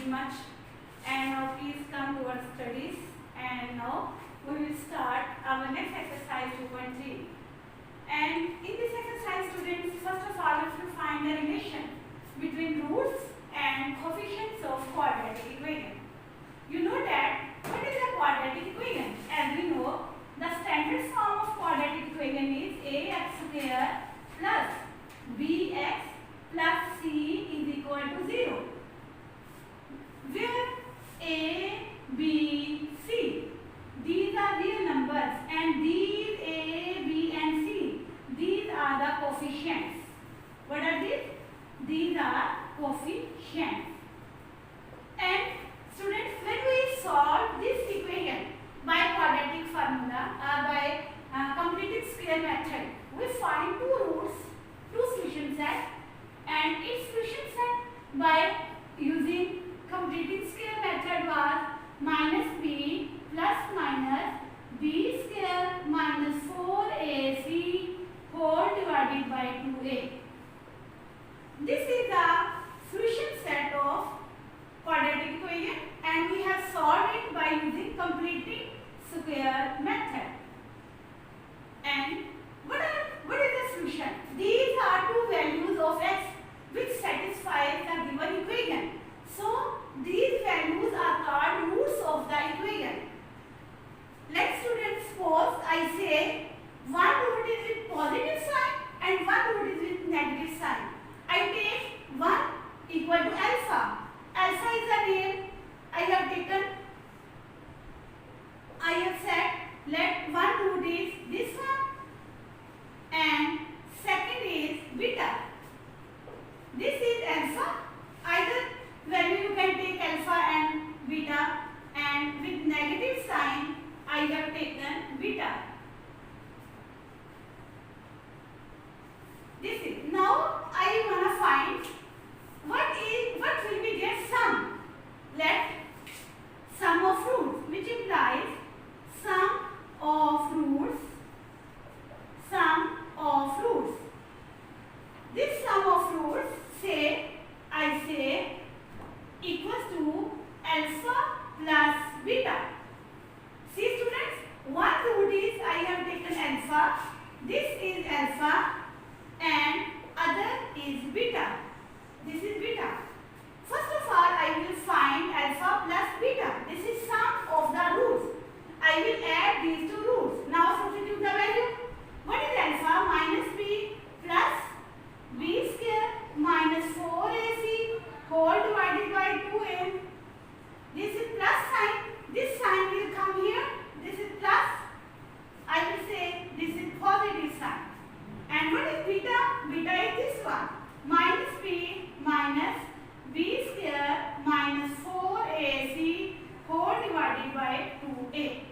much. And now please come to our studies. And now we will start our next exercise 2.3. And in this exercise, students, first of all, we will find the relation between roots and coefficients of quadratic equation. You know that what is a quadratic equation? As we know, the standard form of quadratic equation is ax square plus bx plus c is equal to 0. Where a, b, c, these are real numbers, and these a, b and c, these are the coefficients. What are these? These are coefficients. And students, when we solve this equation by quadratic formula or by completed square method, we find two roots, two solution set, and its solution set by using completed square method was minus b plus minus b square minus 4ac whole divided by 2a. This is the solution set of quadratic equation, and we have solved it by using completing square method. And what is the solution? These are two values of x which satisfies the given equation. So these values are called roots of the equation. Let students suppose I say one root is with positive sign and one root is with negative sign. I take 1 equal to alpha. Alpha is the name I have taken. I have said let one root is this one and second is beta. This is alpha. Either value you can take alpha and beta, and with negative sign I have taken beta. This is, now I want to find what will be their sum. Let sum of roots, which implies sum of roots. This sum of roots, I say equals to alpha plus beta. See students, one root is I have taken alpha, this is alpha and other is beta. This is beta. First of all, I will find alpha plus beta. This is sum of the roots. I will add these two roots. Now substitute the value. What is alpha? Minus b plus b square minus 4ac whole divided by 2a. This is plus sign. This sign will come here. This is plus. I will say this is positive sign. And what is beta? Beta is this one. Minus b minus b square minus 4ac whole divided by 2a.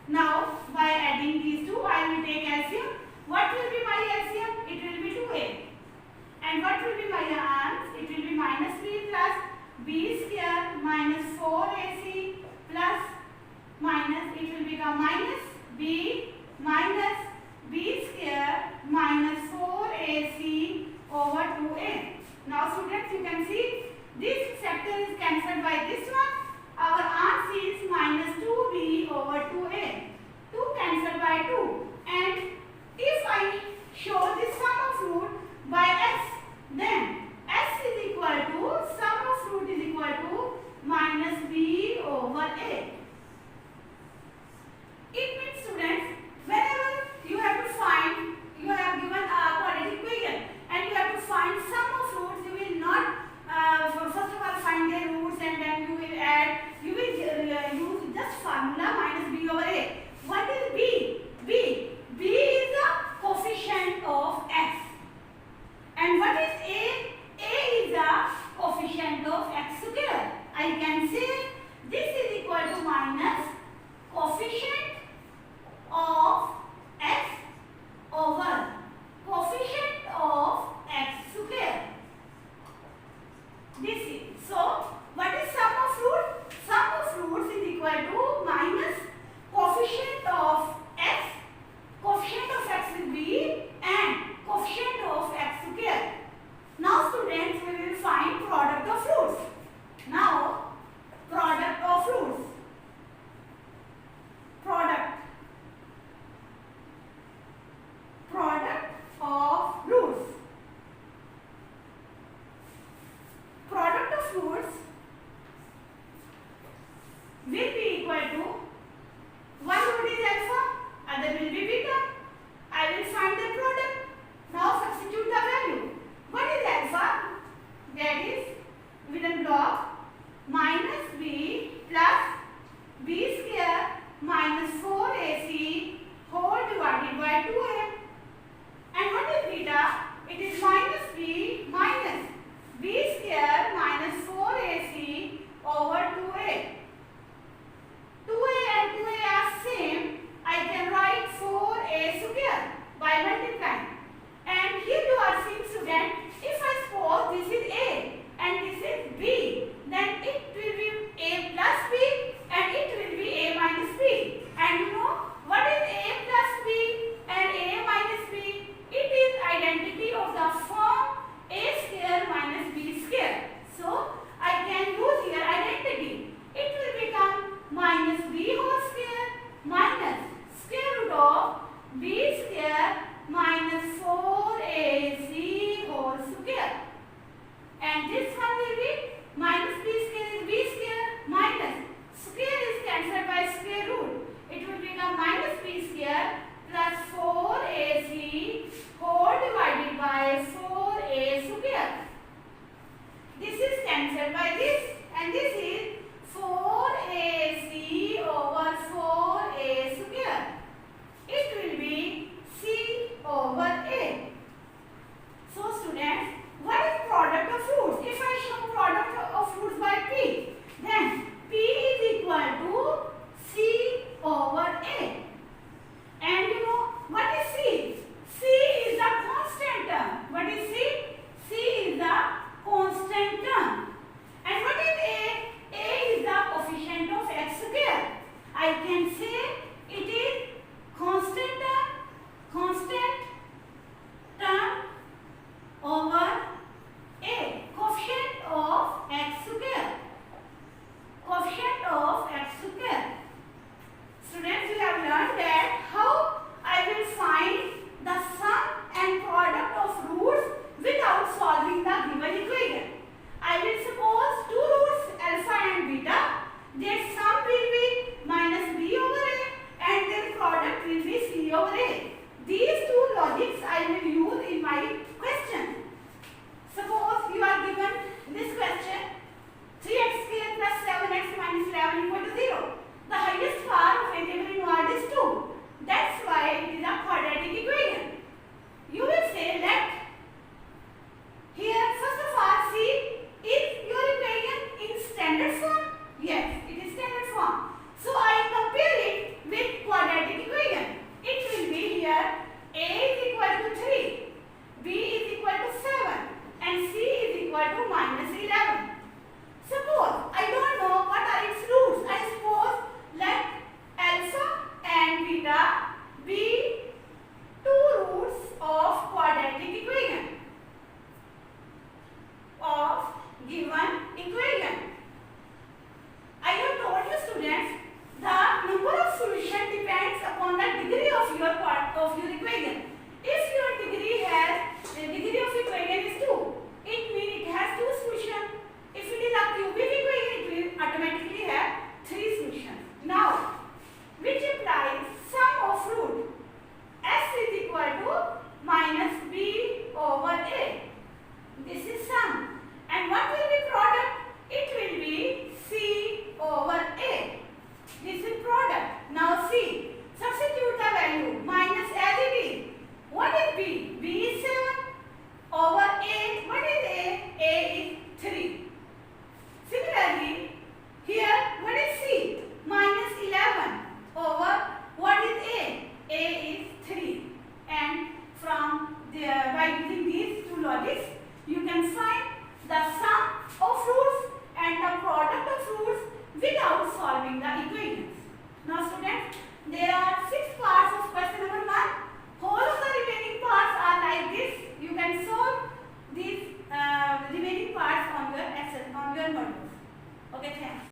Now, by adding these two, I will take LCM. What will be my LCM? It will be 2a. And what will be my answer? It will be minus b plus b square minus 4ac plus minus, it will become minus b square minus 4ac over 2a. Now students, you can see this factor is cancelled by this one. Our answer is minus 2b over 2a. 2 cancelled by 2. And if I show this sum of root by s, then s is equal to, sum of root is equal to minus b over a. It means students, whenever to one root is alpha, other will be beta. I will find the product. Now substitute the value. What is alpha? That is with a block minus